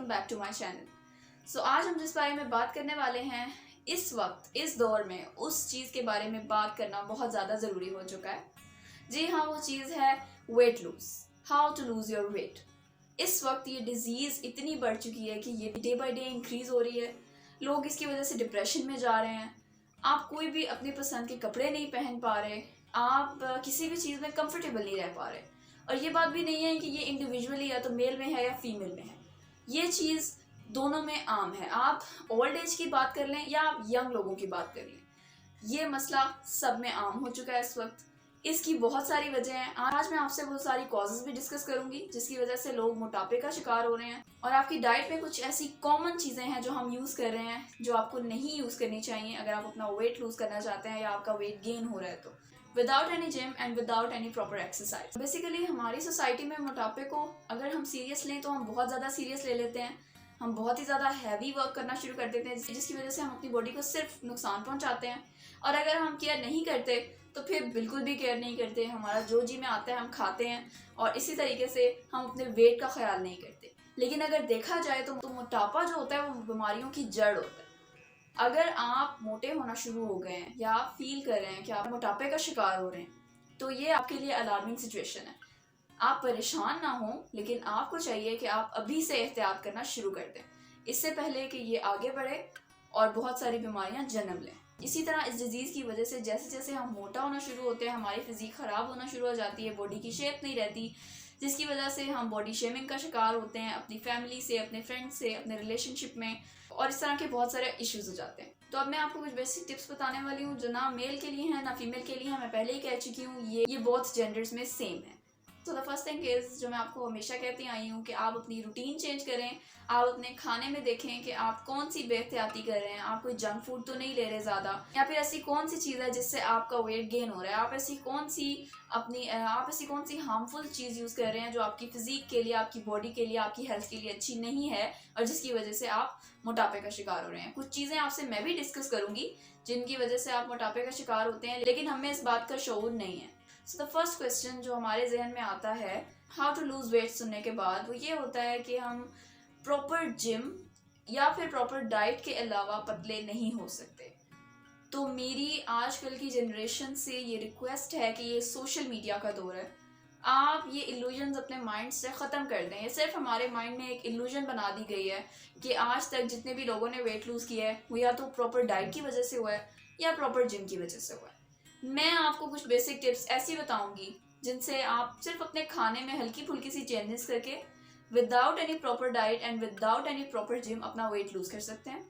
Back to my channel. So आज हम जिस बारे में बात करने वाले हैं, इस वक्त इस दौर में उस चीज़ के बारे में बात करना बहुत ज़्यादा ज़रूरी हो चुका है। जी हाँ, वो चीज़ है weight lose, how to lose your weight. इस वक्त ये डिज़ीज़ इतनी बढ़ चुकी है कि ये डे बाई डे इंक्रीज़ हो रही है। लोग इसकी वजह से डिप्रेशन में जा रहे हैं। आप कोई भी अपनी पसंद के कपड़े नहीं पहन पा रहे, आप किसी भी चीज़ में कंफर्टेबल नहीं रह पा रहे। और ये बात भी नहीं है कि ये इंडिविजुअली या तो मेल में है या फीमेल में है, ये चीज़ दोनों में आम है। आप ओल्ड एज की बात कर लें या आप यंग लोगों की बात कर लें, ये मसला सब में आम हो चुका है इस वक्त। इसकी बहुत सारी वजह हैं। आज मैं आपसे बहुत सारी कॉजेज़ भी डिस्कस करूंगी जिसकी वजह से लोग मोटापे का शिकार हो रहे हैं। और आपकी डाइट में कुछ ऐसी कॉमन चीज़ें हैं जो हम यूज़ कर रहे हैं जो आपको नहीं यूज़ करनी चाहिए अगर आप अपना वेट लूज़ करना चाहते हैं या आपका वेट गेन हो रहा है तो, without any gym and without any proper exercise. Basically हमारी सोसाइटी में मोटापे को अगर हम सीरियस लें तो हम बहुत ज़्यादा सीरियस ले लेते हैं। हम बहुत ही ज़्यादा हैवी वर्क करना शुरू कर देते हैं जिसकी वजह से हम अपनी बॉडी को सिर्फ नुकसान पहुंचाते हैं। और अगर हम केयर नहीं करते तो फिर बिल्कुल भी केयर नहीं करते, हमारा जो जी में आता है हम खाते हैं और इसी तरीके से हम अपने वेट का ख्याल नहीं करते। लेकिन अगर देखा जाए तो मोटापा जो होता है वो बीमारियों की जड़ होता है। अगर आप मोटे होना शुरू हो गए हैं या आप फील कर रहे हैं कि आप मोटापे का शिकार हो रहे हैं तो ये आपके लिए अलार्मिंग सिचुएशन है। आप परेशान ना हो, लेकिन आपको चाहिए कि आप अभी से एहतियात करना शुरू कर दें, इससे पहले कि ये आगे बढ़े और बहुत सारी बीमारियां जन्म लें। इसी तरह इस डिज़ीज़ की वजह से जैसे जैसे हम मोटा होना शुरू होते हैं, हमारी फिजिक ख़राब होना शुरू हो जाती है, बॉडी की शेप नहीं रहती, जिसकी वजह से हम बॉडी शेमिंग का शिकार होते हैं अपनी फैमिली से, अपने फ्रेंड्स से, अपने रिलेशनशिप में, और इस तरह के बहुत सारे इश्यूज हो जाते हैं। तो अब मैं आपको कुछ बेसिक टिप्स बताने वाली हूँ जो ना मेल के लिए हैं ना फीमेल के लिए हैं। मैं पहले ही कह चुकी हूँ ये बोथ जेंडर्स में सेम है। तो द फर्स्ट थिंग इज, जो मैं आपको हमेशा कहती आई हूँ कि आप अपनी रूटीन चेंज करें। आप अपने खाने में देखें कि आप कौन सी बेहतियाती कर रहे हैं, आप कोई जंक फूड तो नहीं ले रहे ज़्यादा, या फिर ऐसी कौन सी चीज़ है जिससे आपका वेट गेन हो रहा है। आप ऐसी कौन सी हार्मफुल चीज़ यूज़ कर रहे हैं जो आपकी फिजिक के लिए, आपकी बॉडी के लिए, आपकी हेल्थ के लिए अच्छी नहीं है और जिसकी वजह से आप मोटापे का शिकार हो रहे हैं। कुछ चीज़ें आपसे मैं भी डिस्कस करूंगी जिनकी वजह से आप मोटापे का शिकार होते हैं, लेकिन हमें इस बात का शऊर नहीं है। सो द फर्स्ट क्वेश्चन जो हमारे जहन में आता है हाउ टू लूज वेट सुनने के बाद, वो ये होता है कि हम प्रॉपर जिम या फिर प्रॉपर डाइट के अलावा पतले नहीं हो सकते। तो मेरी आजकल की जनरेशन से ये रिक्वेस्ट है कि ये सोशल मीडिया का दौर है, आप ये इल्यूजन्स अपने माइंड से ख़त्म कर दें। ये सिर्फ हमारे माइंड में एक इल्यूजन बना दी गई है कि आज तक जितने भी लोगों ने वेट लूज़ किया है वो या तो प्रॉपर डाइट की वजह से हुआ है या प्रॉपर जिम की वजह से हुआ है। मैं आपको कुछ बेसिक टिप्स ऐसी बताऊंगी जिनसे आप सिर्फ अपने खाने में हल्की फुल्की सी चेंजेस करके without any proper diet and without any proper gym अपना वेट लूज कर सकते हैं।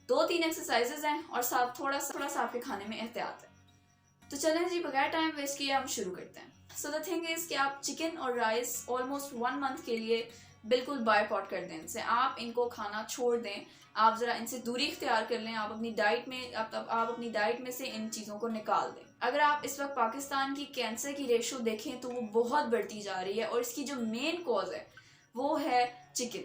2-3 एक्सरसाइजेज हैं और साथ थोड़ा सा आपके खाने में एहतियात है। तो चलें जी, बगैर टाइम वेस्ट किए हम शुरू करते हैं। सो द थिंग इज कि आप चिकन और राइस ऑलमोस्ट 1 मंथ के लिए बिल्कुल बायकॉट कर दें इनसे। आप इनको खाना छोड़ दें, आप ज़रा इनसे दूरी इख्तियार कर लें। आप अपनी डाइट में से इन चीज़ों को निकाल दें। अगर आप इस वक्त पाकिस्तान की कैंसर की रेशो देखें तो वो बहुत बढ़ती जा रही है और इसकी जो मेन कॉज है वो है चिकन।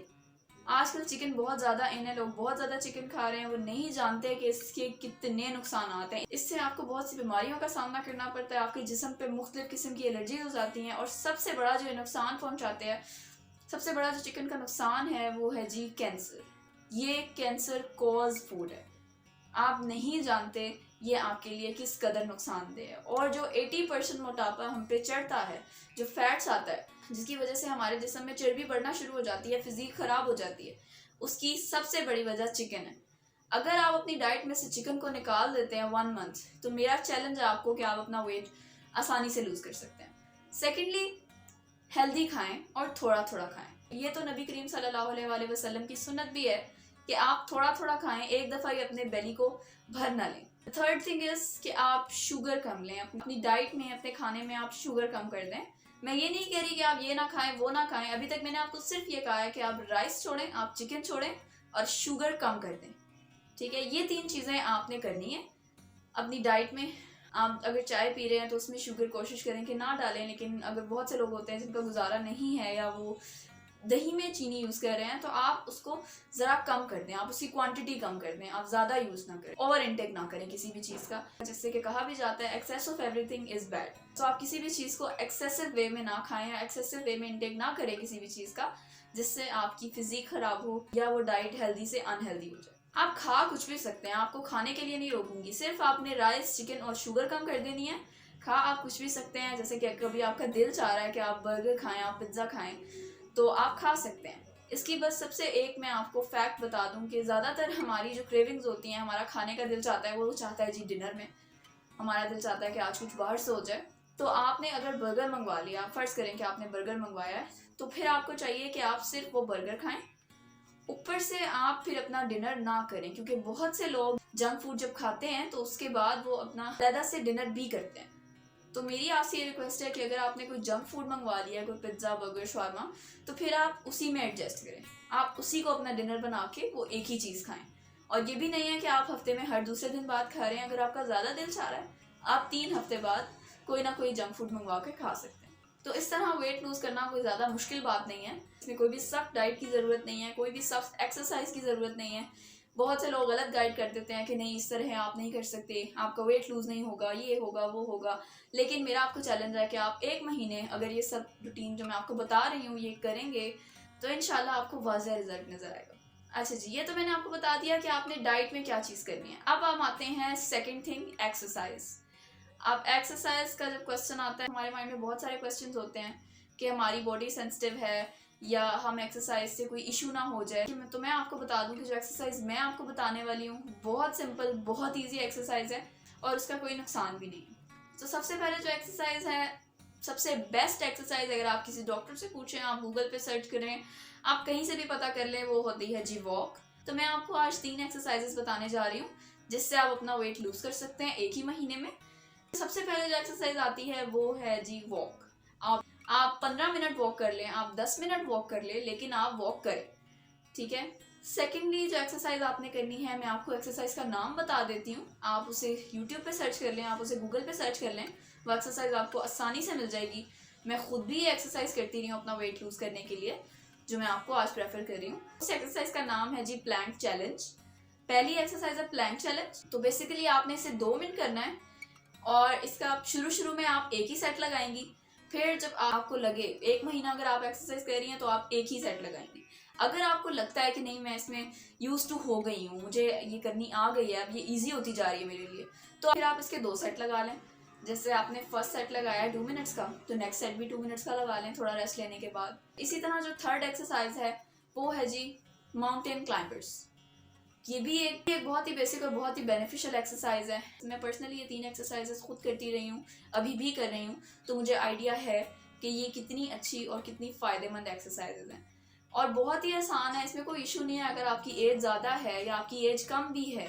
आजकल चिकन बहुत ज़्यादा इन है, लोग बहुत ज़्यादा चिकन खा रहे हैं, वो नहीं जानते कि इसके कितने नुकसान हैं। इससे आपको बहुत सी बीमारियों का सामना करना पड़ता है, आपके जिस्म पे मुख्तलिफ किस्म की एलर्जी हो जाती हैं और सबसे बड़ा जो नुकसान पहुंचाते हैं, सबसे बड़ा जो चिकन का नुकसान है वो है जी कैंसर। ये कैंसर कॉज फूड है, आप नहीं जानते ये आपके लिए किस कदर नुकसानदेह है। और जो 80% मोटापा हम पे चढ़ता है, जो फैट्स आता है जिसकी वजह से हमारे जिस्म में चर्बी बढ़ना शुरू हो जाती है, फिजिक खराब हो जाती है, उसकी सबसे बड़ी वजह चिकन है। अगर आप अपनी डाइट में से चिकन को निकाल देते हैं 1 मंथ, तो मेरा चैलेंज है आपको कि आप अपना वेट आसानी से लूज कर सकते हैं। सेकेंडली, हेल्दी खाएं और थोड़ा थोड़ा खाएं। ये तो नबी करीम सल्लल्लाहु अलैहि वसल्लम की सुन्नत भी है कि आप थोड़ा थोड़ा खाएं, एक दफ़ा ही अपने बेली को भर ना लें। थर्ड थिंग इज कि आप शुगर कम लें। अपनी डाइट में, अपने खाने में आप शुगर कम कर दें। मैं ये नहीं कह रही कि आप ये ना खाएं वो ना खाएं, अभी तक मैंने आपको सिर्फ ये कहा है कि आप राइस छोड़ें, आप चिकन छोड़ें और शुगर कम कर दें। ठीक है, ये 3 चीज़ें आपने करनी है अपनी डाइट में। आप अगर चाय पी रहे हैं तो उसमें शुगर कोशिश करें कि ना डालें, लेकिन अगर बहुत से लोग होते हैं जिनका गुजारा नहीं है या वो दही में चीनी यूज़ कर रहे हैं तो आप उसको ज़रा कम कर दें, आप उसकी क्वांटिटी कम कर दें, आप ज़्यादा यूज़ ना करें, ओवर इनटेक ना करें किसी भी चीज़ का, जिससे कि कहा भी जाता है excess of everything is bad. तो आप किसी भी चीज़ को एक्सेसिव वे में ना खाएं या एक्सेसिव वे में इनटेक ना करें किसी भी चीज़ का, जिससे आपकी फिजिक खराब हो या वो डाइट हेल्दी से अनहेल्दी हो जाए। आप खा कुछ भी सकते हैं, आपको खाने के लिए नहीं रोकूंगी, सिर्फ आपने राइस, चिकन और शुगर कम कर देनी है। खा आप कुछ भी सकते हैं, जैसे कि कभी आपका दिल चाह रहा है कि आप बर्गर खाएं, आप पिज्ज़ा खाएं, तो आप खा सकते हैं। इसकी बस सबसे एक मैं आपको फैक्ट बता दूं कि ज़्यादातर हमारी जो क्रेविंग्स होती हैं, हमारा खाने का दिल चाहता है, वो चाहता है जी डिनर में, हमारा दिल चाहता है कि आज कुछ बाहर से हो जाए। तो आपने अगर बर्गर मंगवा लिया, फ़र्ज़ करें कि आपने बर्गर मंगवाया है, तो फिर आपको चाहिए कि आप सिर्फ वो बर्गर खाएं, ऊपर से आप फिर अपना डिनर ना करें, क्योंकि बहुत से लोग जंक फूड जब खाते हैं तो उसके बाद वो अपना ज़्यादा से डिनर भी करते हैं। तो मेरी आपसे ये रिक्वेस्ट है कि अगर आपने कोई जंक फूड मंगवा लिया, कोई पिज्ज़ा, बर्गर, शवारमा, तो फिर आप उसी में एडजस्ट करें, आप उसी को अपना डिनर बना के वो एक ही चीज़ खाएं। और ये भी नहीं है कि आप हफ्ते में हर दूसरे दिन बाद खा रहे हैं। अगर आपका ज़्यादा दिल चाह रहा है, आप 3 हफ्ते बाद कोई ना कोई जंक फूड मंगवा के खा सकते हैं। तो इस तरह वेट लूज़ करना कोई ज़्यादा मुश्किल बात नहीं है, इसमें कोई भी सख्त डाइट की ज़रूरत नहीं है, कोई भी सख्त एक्सरसाइज की ज़रूरत नहीं है। बहुत से लोग गलत गाइड कर देते हैं कि नहीं इस तरह आप नहीं कर सकते, आपका वेट लूज़ नहीं होगा, ये होगा वो होगा। लेकिन मेरा आपको चैलेंज है कि आप 1 महीने अगर ये सब रूटीन जो मैं आपको बता रही हूँ ये करेंगे, तो इंशाल्लाह आपको वाज़ह रिजल्ट नज़र आएगा। अच्छा जी, ये तो मैंने आपको बता दिया कि आपने डाइट में क्या चीज़ करनी है। अब हम आते हैं सेकेंड थिंग, एक्सरसाइज। अब एक्सरसाइज का जब क्वेश्चन आता है, हमारे माइंड में बहुत सारे क्वेश्चंस होते हैं कि हमारी बॉडी सेंसिटिव है या हम एक्सरसाइज से कोई इशू ना हो जाए। तो मैं आपको बता दूं कि जो एक्सरसाइज मैं आपको बताने वाली हूँ बहुत सिंपल, बहुत ईजी एक्सरसाइज है और उसका कोई नुकसान भी नहीं है। तो सबसे पहले जो एक्सरसाइज है, सबसे बेस्ट एक्सरसाइज, अगर आप किसी डॉक्टर से पूछें, आप गूगल पे सर्च करें, आप कहीं से भी पता कर लें, वो होती है जी वॉक। तो मैं आपको आज 3 एक्सरसाइजेस बताने जा रही हूँ जिससे आप अपना वेट लूज कर सकते हैं 1 ही महीने में। सबसे पहले जो एक्सरसाइज आती है वो है जी वॉक। आप 15 मिनट वॉक कर लें, आप 10 मिनट वॉक कर लें, लेकिन आप वॉक करें, ठीक है। सेकेंडली जो एक्सरसाइज आपने करनी है, मैं आपको एक्सरसाइज का नाम बता देती हूँ, आप उसे यूट्यूब पे सर्च कर लें, आप उसे गूगल पे सर्च कर लें, वो एक्सरसाइज आपको आसानी से मिल जाएगी। मैं खुद भी ये एक्सरसाइज करती रही हूँ अपना वेट लूज करने के लिए, जो मैं आपको आज प्रेफर कर रही हूँ। उस एक्सरसाइज का नाम है जी प्लैंक चैलेंज। पहली एक्सरसाइज है प्लैंक चैलेंज। तो बेसिकली आपने इसे 2 मिनट करना है और इसका शुरू में आप एक ही सेट लगाएंगी, फिर जब आपको लगे 1 महीना अगर आप एक्सरसाइज कर रही हैं तो आप एक ही सेट लगाएंगी। अगर आपको लगता है कि नहीं मैं इसमें यूज टू हो गई हूँ, मुझे ये करनी आ गई है, अब ये इजी होती जा रही है मेरे लिए, तो फिर आप इसके 2 सेट लगा लें। जैसे आपने फर्स्ट सेट लगाया 2 मिनट्स का, तो नेक्स्ट सेट भी 2 मिनट्स का लगा लें थोड़ा रेस्ट लेने के बाद। इसी तरह जो थर्ड एक्सरसाइज है वो है जी माउंटेन क्लाइंबर्स। ये भी एक बहुत ही बेसिक और बहुत ही बेनिफिशियल एक्सरसाइज है। मैं पर्सनली ये 3 एक्सरसाइजेस खुद करती रही हूँ, अभी भी कर रही हूँ, तो मुझे आइडिया है कि ये कितनी अच्छी और कितनी फ़ायदेमंद एक्सरसाइजेज हैं और बहुत ही आसान है। इसमें कोई इशू नहीं है। अगर आपकी एज ज़्यादा है या आपकी एज कम भी है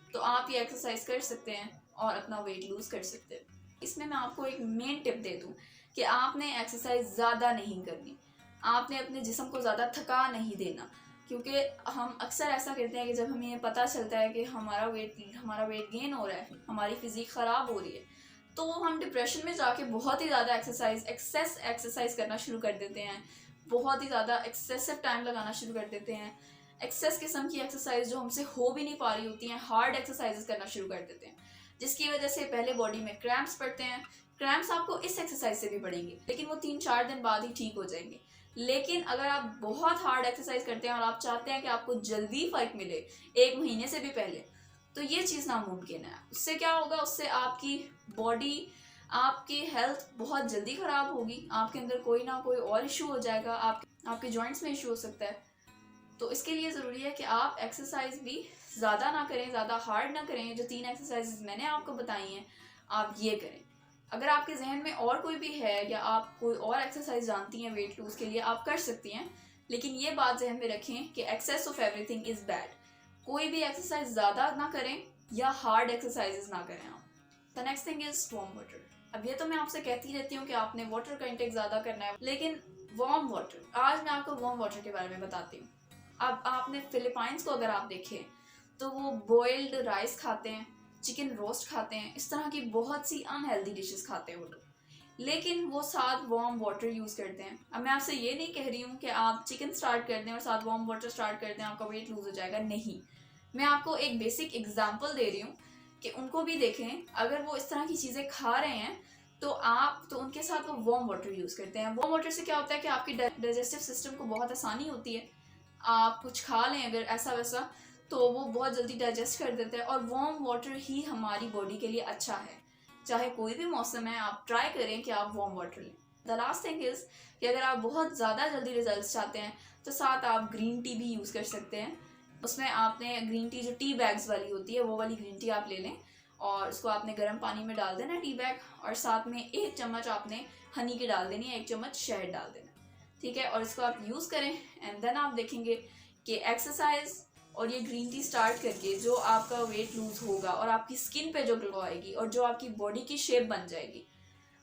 तो आप ये एक्सरसाइज कर सकते हैं और अपना वेट लूज़ कर सकते हैं। इसमें मैं आपको एक मेन टिप दे दूँ कि आपने एक्सरसाइज ज़्यादा नहीं करनी, आपने अपने जिस्म को ज़्यादा थका नहीं देना, क्योंकि हम अक्सर ऐसा करते हैं कि जब हमें पता चलता है कि हमारा वेट गेन हो रहा है, हमारी फिजिक ख़राब हो रही है, तो हम डिप्रेशन में जाके बहुत ही ज़्यादा एक्सेस एक्सरसाइज करना शुरू कर देते हैं, बहुत ही ज़्यादा एक्सेसिव टाइम लगाना शुरू कर देते हैं। एक्सेस किस्म की एक्सरसाइज जो हमसे हो भी नहीं पा रही होती हैं, हार्ड एक्सरसाइजेस करना शुरू कर देते हैं, जिसकी वजह से पहले बॉडी में क्रैम्प्स पड़ते हैं। क्रैम्प्स आपको इस एक्सरसाइज से भी पड़ेंगे, लेकिन वो 3-4 दिन बाद ही ठीक हो जाएंगे। लेकिन अगर आप बहुत हार्ड एक्सरसाइज करते हैं और आप चाहते हैं कि आपको जल्दी फर्क मिले 1 महीने से भी पहले, तो ये चीज़ नामुमकिन है। उससे क्या होगा, उससे आपकी बॉडी, आपकी हेल्थ बहुत जल्दी ख़राब होगी, आपके अंदर कोई ना कोई और इशू हो जाएगा, आपके जॉइंट्स में इशू हो सकता है। तो इसके लिए ज़रूरी है कि आप एक्सरसाइज भी ज़्यादा ना करें, ज़्यादा हार्ड ना करें। जो 3 एक्सरसाइज मैंने आपको बताई हैं आप ये करें। अगर आपके जहन में और कोई भी है या आप कोई और एक्सरसाइज जानती हैं वेट लूज के लिए, आप कर सकती हैं, लेकिन ये बात जहन में रखें कि excess of everything is bad. कोई भी एक्सरसाइज ज़्यादा ना करें या हार्ड एक्सरसाइजेस ना करें आप। The next thing is warm water. अब ये तो मैं आपसे कहती रहती हूँ कि आपने वाटर का इंटेक ज़्यादा करना है, लेकिन वार्म वाटर, आज मैं आपको वार्म वाटर के बारे में बताती हूँ। अब आपने फिलीपाइंस को अगर आप देखें तो वो बॉइल्ड राइस खाते हैं, चिकन रोस्ट खाते हैं, इस तरह की बहुत सी अनहेल्दी डिशेस खाते हैं वो लोग, लेकिन वो साथ वार्म वाटर यूज़ करते हैं। अब मैं आपसे ये नहीं कह रही हूँ कि आप चिकन स्टार्ट कर दें और साथ वार्म वाटर स्टार्ट कर दें, आपका वेट लूज हो जाएगा, नहीं। मैं आपको एक बेसिक एग्जाम्पल दे रही हूँ कि उनको भी देखें, अगर वो इस तरह की चीज़ें खा रहे हैं तो उनके साथ वो वार्म वाटर यूज़ करते हैं। वार्म वाटर से क्या होता है कि आपकी डाइजेस्टिव सिस्टम को बहुत आसानी होती है। आप कुछ खा लें अगर ऐसा वैसा तो वो बहुत जल्दी डाइजेस्ट कर देता है, और वार्म वाटर ही हमारी बॉडी के लिए अच्छा है। चाहे कोई भी मौसम है, आप ट्राई करें कि आप वार्म वाटर लें। द लास्ट थिंग इज़ कि अगर आप बहुत ज़्यादा जल्दी रिजल्ट चाहते हैं तो साथ आप ग्रीन टी भी यूज़ कर सकते हैं। उसमें आपने ग्रीन टी जो टी बैग्स वाली होती है वो वाली ग्रीन टी आप ले लें, और उसको आपने गर्म पानी में डाल देना टी बैग, और साथ में 1 चम्मच आपने हनी की डाल देनी है, 1 चम्मच शहद डाल देना, ठीक है। और इसको आप यूज़ करें एंड देन आप देखेंगे कि एक्सरसाइज और ये ग्रीन टी स्टार्ट करके जो आपका वेट लूज होगा और आपकी स्किन पे जो ग्लो आएगी और जो आपकी बॉडी की शेप बन जाएगी,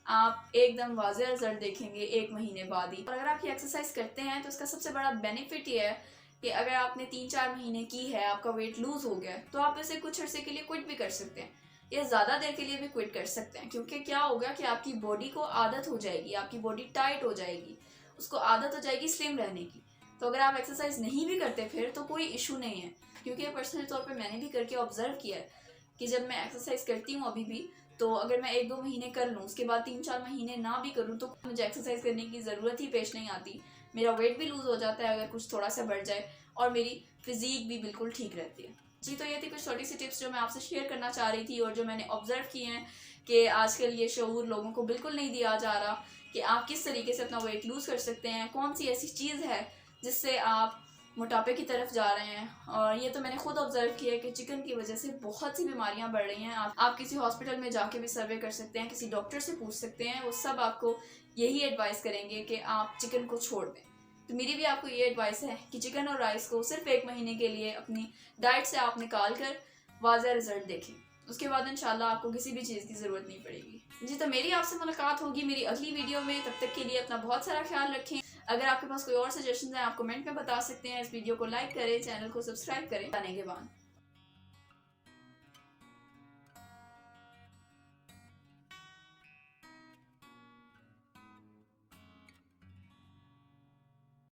आप एकदम वाज़ेह रिजल्ट देखेंगे 1 महीने बाद ही। और अगर आप ये एक्सरसाइज करते हैं तो इसका सबसे बड़ा बेनिफिट ये है कि अगर आपने 3-4 महीने की है, आपका वेट लूज हो गया है, तो आप इसे कुछ अर्से के लिए क्विट भी कर सकते हैं, या ज़्यादा देर के लिए भी क्विट कर सकते हैं। क्योंकि क्या होगा कि आपकी बॉडी को आदत हो जाएगी, आपकी बॉडी टाइट हो जाएगी, उसको आदत हो जाएगी स्लिम रहने की। तो अगर आप एक्सरसाइज नहीं भी करते फिर तो कोई इशू नहीं है, क्योंकि पर्सनल तौर पे मैंने भी करके ऑब्जर्व किया है कि जब मैं एक्सरसाइज करती हूँ अभी भी, तो अगर मैं 1-2 महीने कर लूँ, उसके बाद 3-4 महीने ना भी करूँ तो मुझे एक्सरसाइज करने की ज़रूरत ही पेश नहीं आती। मेरा वेट भी लूज़ हो जाता है अगर कुछ थोड़ा सा बढ़ जाए, और मेरी फिजिक भी बिल्कुल ठीक रहती है। जी, तो ये थी कुछ छोटी सी टिप्स जो मैं आपसे शेयर करना चाह रही थी, और जो मैंने ऑब्जर्व किए हैं कि आजकल ये शऊर लोगों को बिल्कुल नहीं दिया जा रहा कि आप किस तरीके से अपना वेट लूज़ कर सकते हैं, कौन सी ऐसी चीज़ है जिससे आप मोटापे की तरफ जा रहे हैं। और ये तो मैंने खुद ऑब्जर्व किया है कि चिकन की वजह से बहुत सी बीमारियां बढ़ रही हैं। आप किसी हॉस्पिटल में जाके भी सर्वे कर सकते हैं, किसी डॉक्टर से पूछ सकते हैं, वो सब आपको यही एडवाइस करेंगे कि आप चिकन को छोड़ दें। तो मेरी भी आपको ये एडवाइस है कि चिकन और राइस को सिर्फ 1 महीने के लिए अपनी डाइट से आप निकाल कर वाज़ेह रिजल्ट देखें। उसके बाद इंशाल्लाह आपको किसी भी चीज़ की ज़रूरत नहीं पड़ेगी। जी, तो मेरी आपसे मुलाकात होगी मेरी अगली वीडियो में। तब तक के लिए अपना बहुत सारा ख्याल रखें। अगर आपके पास कोई और सजेशन है आप कमेंट में बता सकते हैं। इस वीडियो को लाइक करें, चैनल को सब्सक्राइब करें। धन्यवाद।